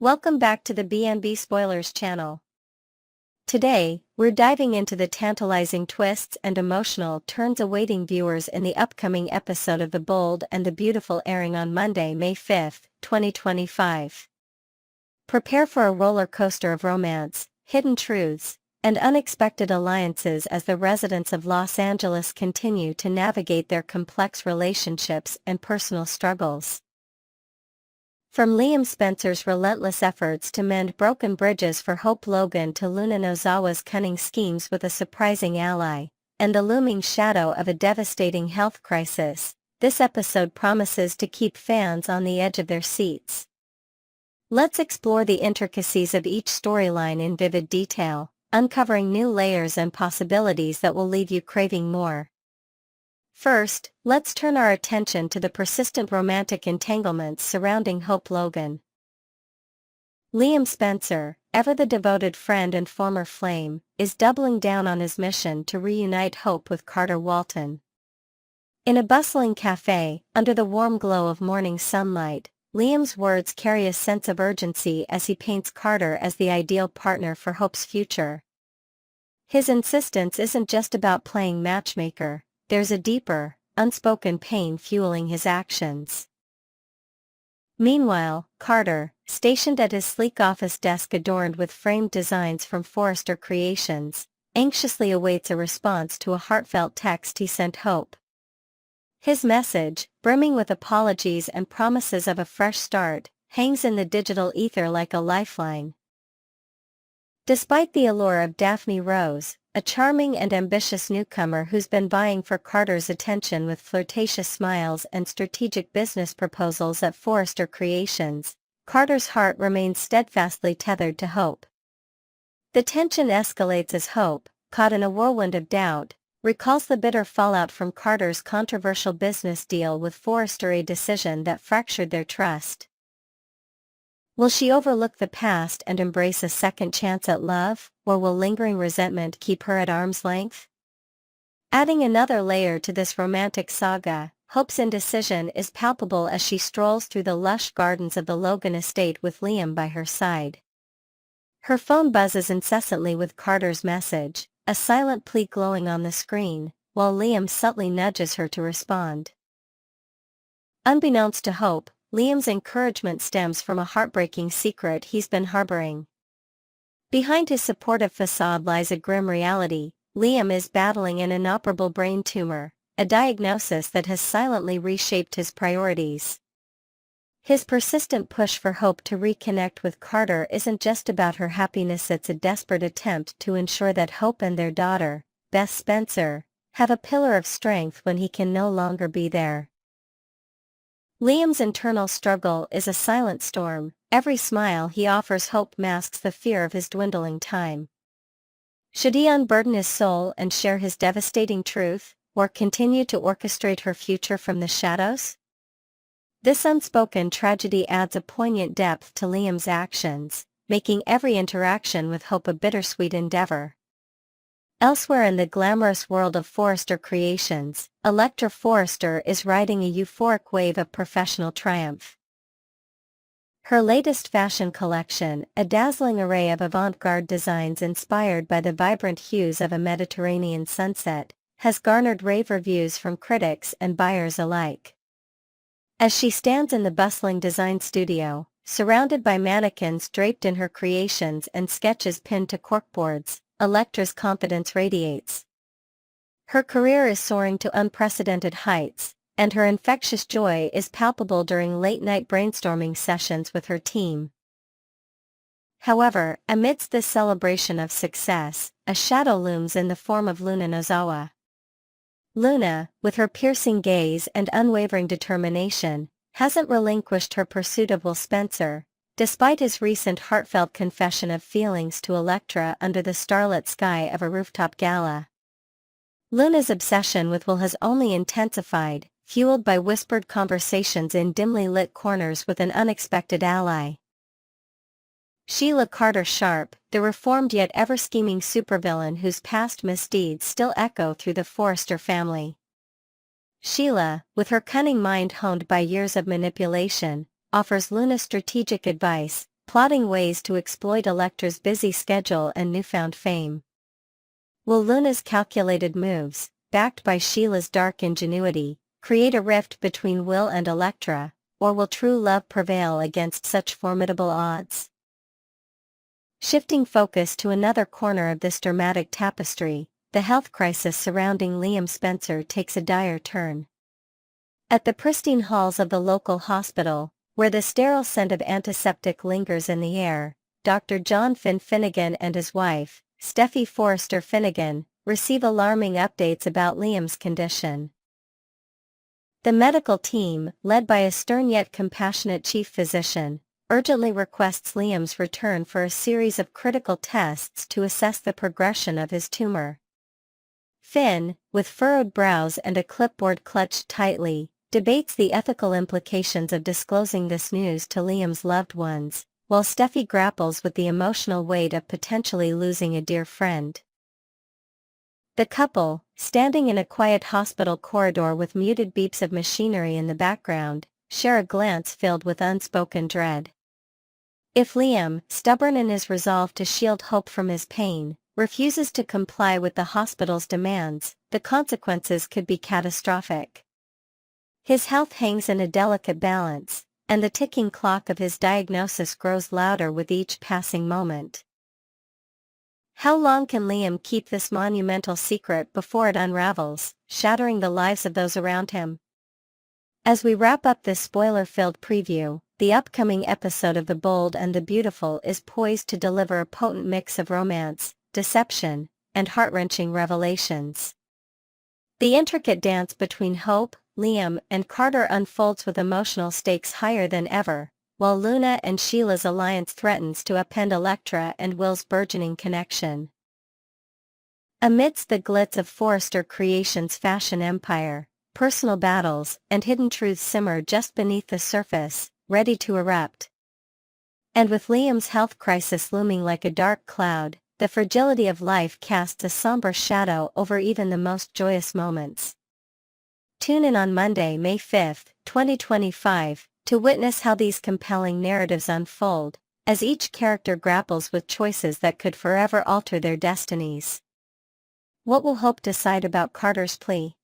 Welcome back to the B&B Spoilers channel. Today, we're diving into the tantalizing twists and emotional turns awaiting viewers in the upcoming episode of The Bold and the Beautiful, airing on Monday, May 5, 2025. Prepare for a roller coaster of romance, hidden truths, and unexpected alliances as the residents of Los Angeles continue to navigate their complex relationships and personal struggles. From Liam Spencer's relentless efforts to mend broken bridges for Hope Logan to Luna Nozawa's cunning schemes with a surprising ally, and the looming shadow of a devastating health crisis, this episode promises to keep fans on the edge of their seats. Let's explore the intricacies of each storyline in vivid detail, uncovering new layers and possibilities that will leave you craving more. First, let's turn our attention to the persistent romantic entanglements surrounding Hope Logan. Liam Spencer, ever the devoted friend and former flame, is doubling down on his mission to reunite Hope with Carter Walton. In a bustling cafe, under the warm glow of morning sunlight, Liam's words carry a sense of urgency as he paints Carter as the ideal partner for Hope's future. His insistence isn't just about playing matchmaker. There's a deeper, unspoken pain fueling his actions. Meanwhile, Carter, stationed at his sleek office desk adorned with framed designs from Forrester Creations, anxiously awaits a response to a heartfelt text he sent Hope. His message, brimming with apologies and promises of a fresh start, hangs in the digital ether like a lifeline. Despite the allure of Daphne Rose, a charming and ambitious newcomer who's been vying for Carter's attention with flirtatious smiles and strategic business proposals at Forrester Creations, Carter's heart remains steadfastly tethered to Hope. The tension escalates as Hope, caught in a whirlwind of doubt, recalls the bitter fallout from Carter's controversial business deal with Forrester, a decision that fractured their trust. Will she overlook the past and embrace a second chance at love, or will lingering resentment keep her at arm's length? Adding another layer to this romantic saga, Hope's indecision is palpable as she strolls through the lush gardens of the Logan estate with Liam by her side. Her phone buzzes incessantly with Carter's message, a silent plea glowing on the screen, while Liam subtly nudges her to respond. Unbeknownst to Hope, Liam's encouragement stems from a heartbreaking secret he's been harboring. Behind his supportive facade lies a grim reality. Liam is battling an inoperable brain tumor, a diagnosis that has silently reshaped his priorities. His persistent push for Hope to reconnect with Carter isn't just about her happiness, it's a desperate attempt to ensure that Hope and their daughter, Beth Spencer, have a pillar of strength when he can no longer be there. Liam's internal struggle is a silent storm. Every smile he offers Hope masks the fear of his dwindling time. Should he unburden his soul and share his devastating truth, or continue to orchestrate her future from the shadows? This unspoken tragedy adds a poignant depth to Liam's actions, making every interaction with Hope a bittersweet endeavor. Elsewhere in the glamorous world of Forrester Creations, Electra Forrester is riding a euphoric wave of professional triumph. Her latest fashion collection, a dazzling array of avant-garde designs inspired by the vibrant hues of a Mediterranean sunset, has garnered rave reviews from critics and buyers alike. As she stands in the bustling design studio, surrounded by mannequins draped in her creations and sketches pinned to corkboards, Electra's confidence radiates. Her career is soaring to unprecedented heights, and her infectious joy is palpable during late-night brainstorming sessions with her team. However, amidst this celebration of success, a shadow looms in the form of Luna Nozawa. Luna, with her piercing gaze and unwavering determination, hasn't relinquished her pursuit of Will Spencer, despite his recent heartfelt confession of feelings to Electra under the starlit sky of a rooftop gala. Luna's obsession with Will has only intensified, fueled by whispered conversations in dimly lit corners with an unexpected ally. Sheila Carter Sharp, the reformed yet ever-scheming supervillain whose past misdeeds still echo through the Forrester family. Sheila, with her cunning mind honed by years of manipulation, offers Luna strategic advice, plotting ways to exploit Elektra's busy schedule and newfound fame. Will Luna's calculated moves, backed by Sheila's dark ingenuity, create a rift between Will and Elektra, or will true love prevail against such formidable odds? Shifting focus to another corner of this dramatic tapestry, the health crisis surrounding Liam Spencer takes a dire turn. At the pristine halls of the local hospital, where the sterile scent of antiseptic lingers in the air, Dr. John Finn Finnegan and his wife, Steffi Forrester Finnegan, receive alarming updates about Liam's condition. The medical team, led by a stern yet compassionate chief physician, urgently requests Liam's return for a series of critical tests to assess the progression of his tumor. Finn, with furrowed brows and a clipboard clutched tightly, debates the ethical implications of disclosing this news to Liam's loved ones, while Steffi grapples with the emotional weight of potentially losing a dear friend. The couple, standing in a quiet hospital corridor with muted beeps of machinery in the background, share a glance filled with unspoken dread. If Liam, stubborn in his resolve to shield hope from his pain, refuses to comply with the hospital's demands, the consequences could be catastrophic. His health hangs in a delicate balance, and the ticking clock of his diagnosis grows louder with each passing moment. How long can Liam keep this monumental secret before it unravels, shattering the lives of those around him? As we wrap up this spoiler-filled preview, the upcoming episode of The Bold and the Beautiful is poised to deliver a potent mix of romance, deception, and heart-wrenching revelations. The intricate dance between Hope, Liam, and Carter unfolds with emotional stakes higher than ever, while Luna and Sheila's alliance threatens to upend Elektra and Will's burgeoning connection. Amidst the glitz of Forrester Creations' fashion empire, personal battles and hidden truths simmer just beneath the surface, ready to erupt. And with Liam's health crisis looming like a dark cloud, the fragility of life casts a somber shadow over even the most joyous moments. Tune in on Monday, May 5, 2025, to witness how these compelling narratives unfold, as each character grapples with choices that could forever alter their destinies. What will Hope decide about Carter's plea?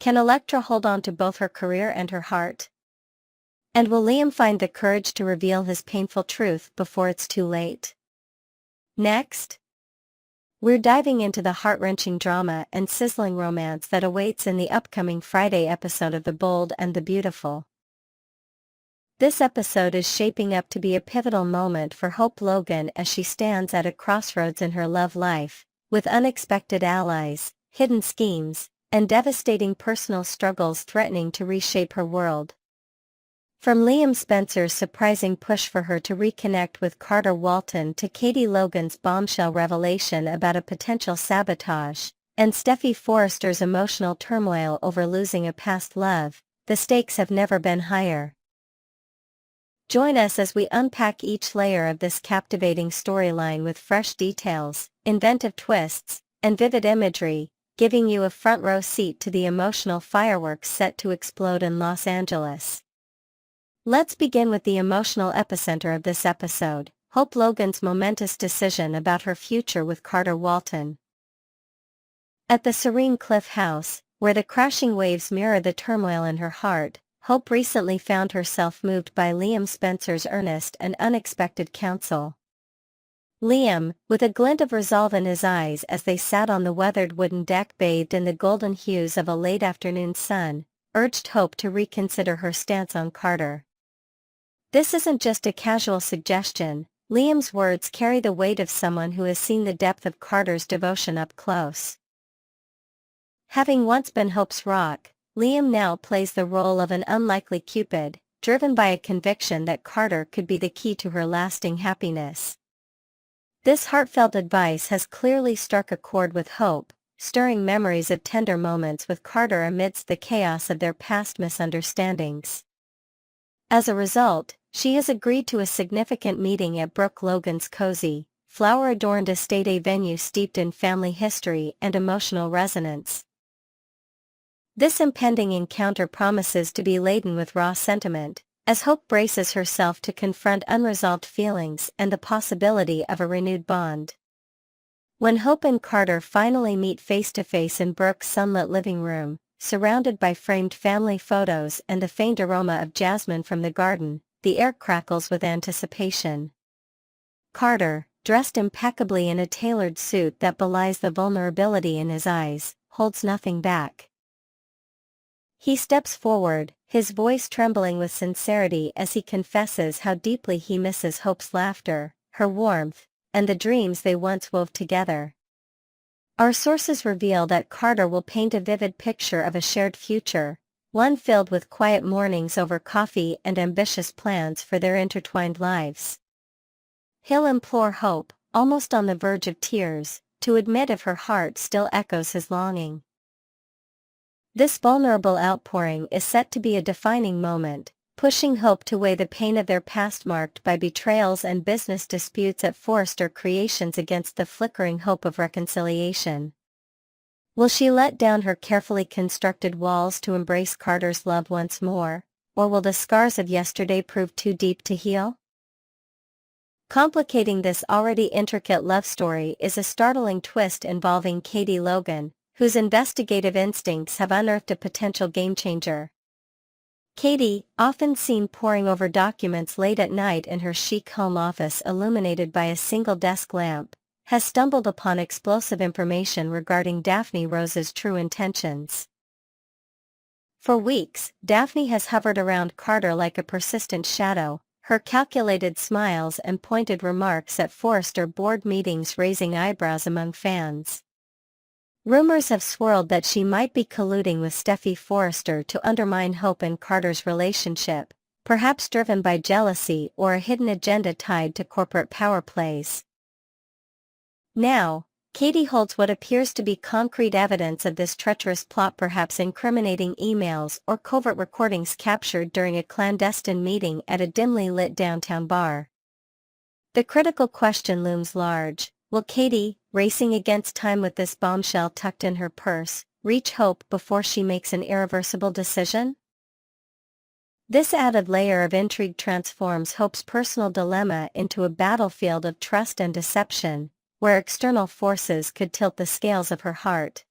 Can Elektra hold on to both her career and her heart? And will Liam find the courage to reveal his painful truth before it's too late? Next, we're diving into the heart-wrenching drama and sizzling romance that awaits in the upcoming Friday episode of The Bold and the Beautiful. This episode is shaping up to be a pivotal moment for Hope Logan as she stands at a crossroads in her love life, with unexpected allies, hidden schemes, and devastating personal struggles threatening to reshape her world. From Liam Spencer's surprising push for her to reconnect with Carter Walton to Katie Logan's bombshell revelation about a potential sabotage, and Steffi Forrester's emotional turmoil over losing a past love, the stakes have never been higher. Join us as we unpack each layer of this captivating storyline with fresh details, inventive twists, and vivid imagery, giving you a front-row seat to the emotional fireworks set to explode in Los Angeles. Let's begin with the emotional epicenter of this episode, Hope Logan's momentous decision about her future with Carter Walton. At the serene Cliff House, where the crashing waves mirror the turmoil in her heart, Hope recently found herself moved by Liam Spencer's earnest and unexpected counsel. Liam, with a glint of resolve in his eyes as they sat on the weathered wooden deck bathed in the golden hues of a late afternoon sun, urged Hope to reconsider her stance on Carter. This isn't just a casual suggestion, Liam's words carry the weight of someone who has seen the depth of Carter's devotion up close. Having once been Hope's rock, Liam now plays the role of an unlikely Cupid, driven by a conviction that Carter could be the key to her lasting happiness. This heartfelt advice has clearly struck a chord with Hope, stirring memories of tender moments with Carter amidst the chaos of their past misunderstandings. As a result, she has agreed to a significant meeting at Brooke Logan's cozy, flower-adorned estate, a venue steeped in family history and emotional resonance. This impending encounter promises to be laden with raw sentiment, as Hope braces herself to confront unresolved feelings and the possibility of a renewed bond. When Hope and Carter finally meet face to face in Brooke's sunlit living room, surrounded by framed family photos and the faint aroma of jasmine from the garden, the air crackles with anticipation. Carter, dressed impeccably in a tailored suit that belies the vulnerability in his eyes, holds nothing back. He steps forward, his voice trembling with sincerity as he confesses how deeply he misses Hope's laughter, her warmth, and the dreams they once wove together. Our sources reveal that Carter will paint a vivid picture of a shared future, one filled with quiet mornings over coffee and ambitious plans for their intertwined lives. He'll implore Hope, almost on the verge of tears, to admit if her heart still echoes his longing. This vulnerable outpouring is set to be a defining moment, pushing Hope to weigh the pain of their past marked by betrayals and business disputes at Forrester Creations against the flickering hope of reconciliation. Will she let down her carefully constructed walls to embrace Carter's love once more, or will the scars of yesterday prove too deep to heal? Complicating this already intricate love story is a startling twist involving Katie Logan, whose investigative instincts have unearthed a potential game-changer. Katie, often seen poring over documents late at night in her chic home office illuminated by a single desk lamp, has stumbled upon explosive information regarding Daphne Rose's true intentions. For weeks, Daphne has hovered around Carter like a persistent shadow, her calculated smiles and pointed remarks at Forrester board meetings raising eyebrows among fans. Rumors have swirled that she might be colluding with Steffi Forrester to undermine Hope and Carter's relationship, perhaps driven by jealousy or a hidden agenda tied to corporate power plays. Now, Katie holds what appears to be concrete evidence of this treacherous plot, perhaps incriminating emails or covert recordings captured during a clandestine meeting at a dimly lit downtown bar. The critical question looms large: will Katie, racing against time with this bombshell tucked in her purse, reach Hope before she makes an irreversible decision? This added layer of intrigue transforms Hope's personal dilemma into a battlefield of trust and deception, where external forces could tilt the scales of her heart.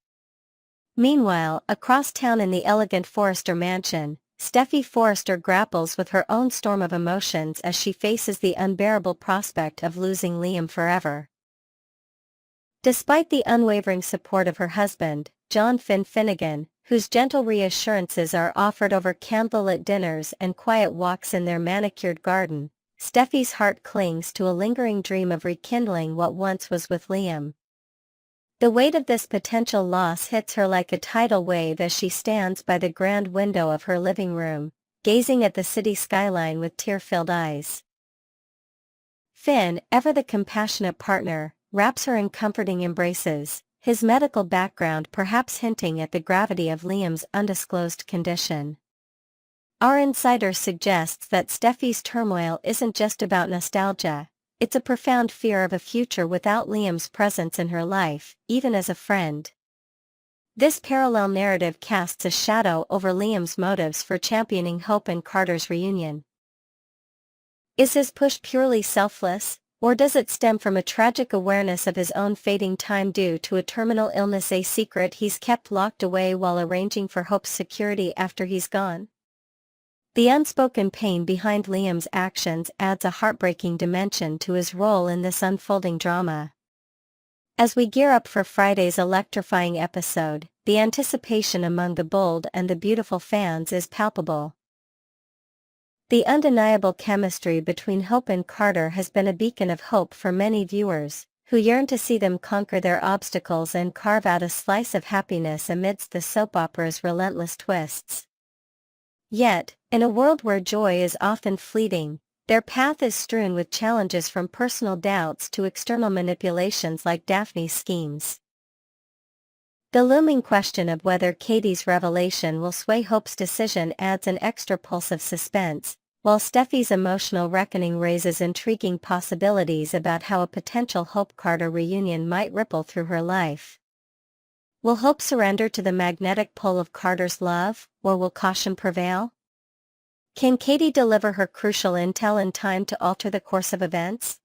Meanwhile, across town in the elegant Forrester mansion, Steffi Forrester grapples with her own storm of emotions as she faces the unbearable prospect of losing Liam forever. Despite the unwavering support of her husband, John Finnegan, whose gentle reassurances are offered over candlelit dinners and quiet walks in their manicured garden, Steffi's heart clings to a lingering dream of rekindling what once was with Liam. The weight of this potential loss hits her like a tidal wave as she stands by the grand window of her living room, gazing at the city skyline with tear-filled eyes. Finn, ever the compassionate partner, wraps her in comforting embraces, his medical background perhaps hinting at the gravity of Liam's undisclosed condition. Our insider suggests that Steffi's turmoil isn't just about nostalgia, it's a profound fear of a future without Liam's presence in her life, even as a friend. This parallel narrative casts a shadow over Liam's motives for championing Hope and Carter's reunion. Is his push purely selfless, or does it stem from a tragic awareness of his own fading time due to a terminal illness, a secret he's kept locked away while arranging for Hope's security after he's gone? The unspoken pain behind Liam's actions adds a heartbreaking dimension to his role in this unfolding drama. As we gear up for Friday's electrifying episode, the anticipation among the bold and the beautiful fans is palpable. The undeniable chemistry between Hope and Carter has been a beacon of hope for many viewers, who yearn to see them conquer their obstacles and carve out a slice of happiness amidst the soap opera's relentless twists. Yet, in a world where joy is often fleeting, their path is strewn with challenges from personal doubts to external manipulations like Daphne's schemes. The looming question of whether Katie's revelation will sway Hope's decision adds an extra pulse of suspense, while Steffi's emotional reckoning raises intriguing possibilities about how a potential Hope-Carter reunion might ripple through her life. Will Hope surrender to the magnetic pull of Carter's love, or will caution prevail? Can Katie deliver her crucial intel in time to alter the course of events?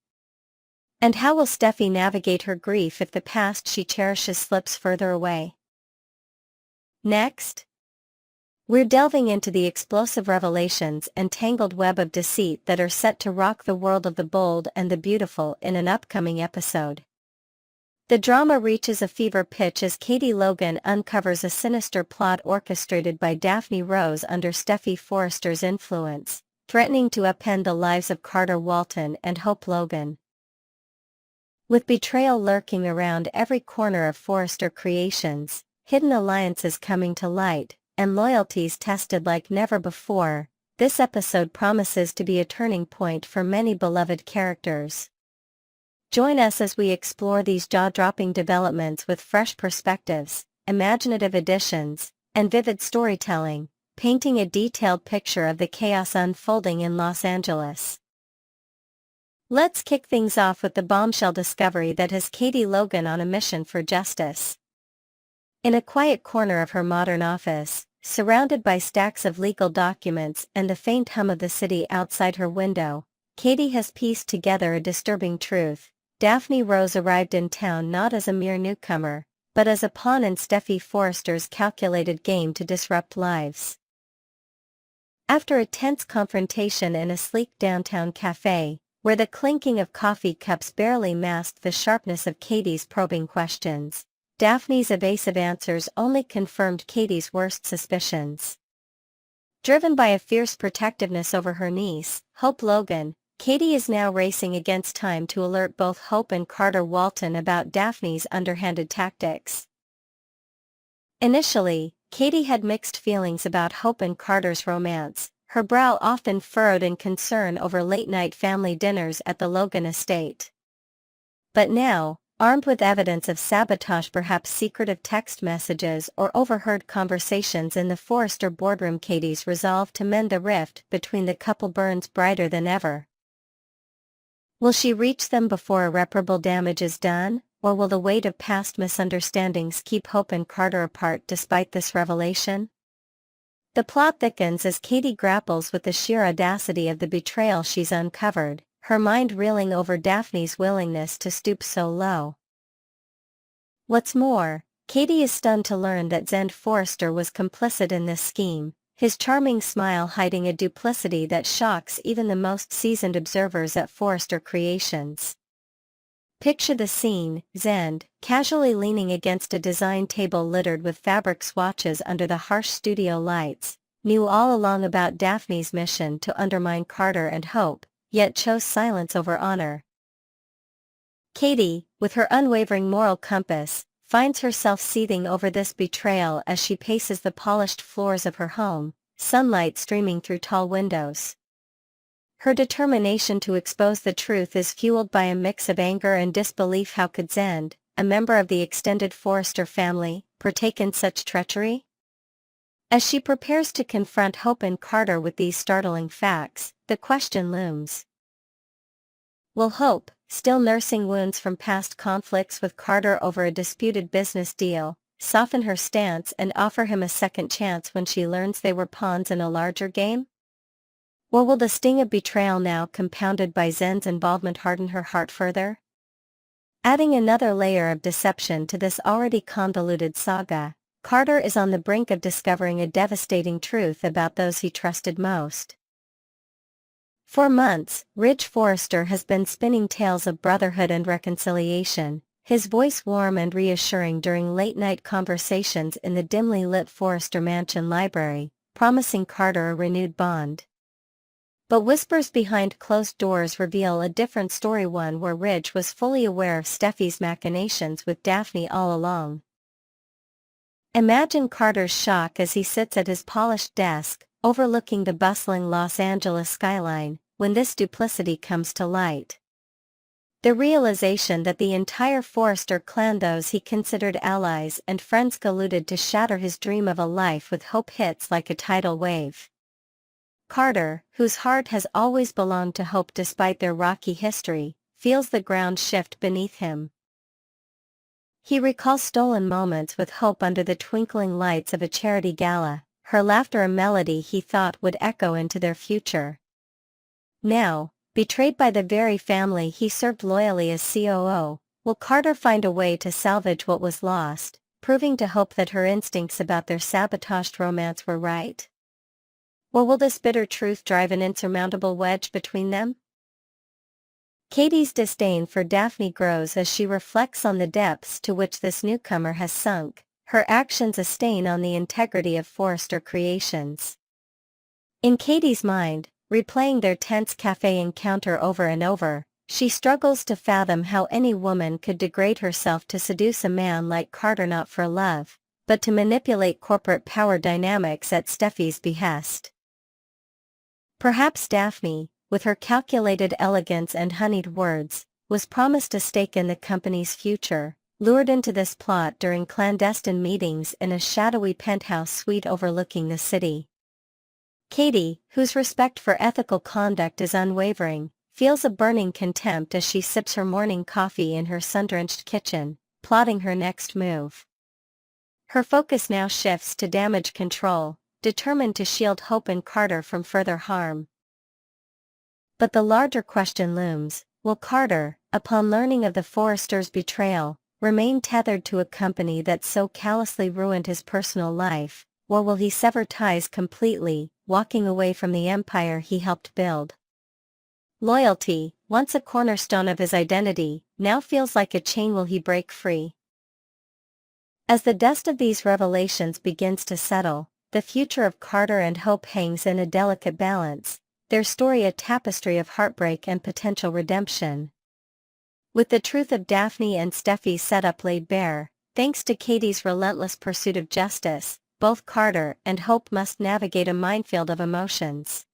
And how will Steffi navigate her grief if the past she cherishes slips further away? Next, we're delving into the explosive revelations and tangled web of deceit that are set to rock the world of the bold and the beautiful in an upcoming episode. The drama reaches a fever pitch as Katie Logan uncovers a sinister plot orchestrated by Daphne Rose under Steffi Forrester's influence, threatening to upend the lives of Carter Walton and Hope Logan. With betrayal lurking around every corner of Forrester Creations, hidden alliances coming to light, and loyalties tested like never before, this episode promises to be a turning point for many beloved characters. Join us as we explore these jaw-dropping developments with fresh perspectives, imaginative additions, and vivid storytelling, painting a detailed picture of the chaos unfolding in Los Angeles. Let's kick things off with the bombshell discovery that has Katie Logan on a mission for justice. In a quiet corner of her modern office, surrounded by stacks of legal documents and the faint hum of the city outside her window, Katie has pieced together a disturbing truth. Daphne Rose arrived in town not as a mere newcomer, but as a pawn in Steffi Forrester's calculated game to disrupt lives. After a tense confrontation in a sleek downtown cafe, where the clinking of coffee cups barely masked the sharpness of Katie's probing questions, Daphne's evasive answers only confirmed Katie's worst suspicions. Driven by a fierce protectiveness over her niece, Hope Logan, Katie is now racing against time to alert both Hope and Carter Walton about Daphne's underhanded tactics. Initially, Katie had mixed feelings about Hope and Carter's romance, her brow often furrowed in concern over late-night family dinners at the Logan estate. But now, armed with evidence of sabotage, perhaps secretive text messages or overheard conversations in the Forrester boardroom, Katie's resolve to mend the rift between the couple burns brighter than ever. Will she reach them before irreparable damage is done, or will the weight of past misunderstandings keep Hope and Carter apart despite this revelation? The plot thickens as Katie grapples with the sheer audacity of the betrayal she's uncovered, her mind reeling over Daphne's willingness to stoop so low. What's more, Katie is stunned to learn that Zend Forrester was complicit in this scheme, his charming smile hiding a duplicity that shocks even the most seasoned observers at Forrester Creations. Picture the scene: Zend, casually leaning against a design table littered with fabric swatches under the harsh studio lights, knew all along about Daphne's mission to undermine Carter and Hope, yet chose silence over honor. Katie, with her unwavering moral compass, finds herself seething over this betrayal as she paces the polished floors of her home, sunlight streaming through tall windows. Her determination to expose the truth is fueled by a mix of anger and disbelief. How could Zend, a member of the extended Forrester family, partake in such treachery? As she prepares to confront Hope and Carter with these startling facts, the question looms. Will Hope, still nursing wounds from past conflicts with Carter over a disputed business deal, soften her stance and offer him a second chance when she learns they were pawns in a larger game? Or will the sting of betrayal now compounded by Zend's involvement harden her heart further? Adding another layer of deception to this already convoluted saga, Carter is on the brink of discovering a devastating truth about those he trusted most. For months, Ridge Forrester has been spinning tales of brotherhood and reconciliation, his voice warm and reassuring during late-night conversations in the dimly lit Forrester Mansion library, promising Carter a renewed bond. But whispers behind closed doors reveal a different story, one where Ridge was fully aware of Steffi's machinations with Daphne all along. Imagine Carter's shock as he sits at his polished desk, overlooking the bustling Los Angeles skyline, when this duplicity comes to light. The realization that the entire Forrester clan, those he considered allies and friends, colluded to shatter his dream of a life with Hope, hits like a tidal wave. Carter, whose heart has always belonged to Hope despite their rocky history, feels the ground shift beneath him. He recalls stolen moments with Hope under the twinkling lights of a charity gala, her laughter a melody he thought would echo into their future. Now, betrayed by the very family he served loyally as COO, will Carter find a way to salvage what was lost, proving to Hope that her instincts about their sabotaged romance were right? Or will this bitter truth drive an insurmountable wedge between them? Katie's disdain for Daphne grows as she reflects on the depths to which this newcomer has sunk, her actions a stain on the integrity of Forrester creations. In Katie's mind, replaying their tense cafe encounter over and over, she struggles to fathom how any woman could degrade herself to seduce a man like Carter, not for love, but to manipulate corporate power dynamics at Steffi's behest. Perhaps Daphne, with her calculated elegance and honeyed words, was promised a stake in the company's future, lured into this plot during clandestine meetings in a shadowy penthouse suite overlooking the city. Katie, whose respect for ethical conduct is unwavering, feels a burning contempt as she sips her morning coffee in her sun-drenched kitchen, plotting her next move. Her focus now shifts to damage control, determined to shield Hope and Carter from further harm. But the larger question looms: will Carter, upon learning of the Forresters' betrayal, remain tethered to a company that so callously ruined his personal life, or will he sever ties completely, walking away from the empire he helped build? Loyalty, once a cornerstone of his identity, now feels like a chain. Will he break free? As the dust of these revelations begins to settle, the future of Carter and Hope hangs in a delicate balance, their story a tapestry of heartbreak and potential redemption. With the truth of Daphne and Steffi's setup laid bare, thanks to Katie's relentless pursuit of justice, both Carter and Hope must navigate a minefield of emotions.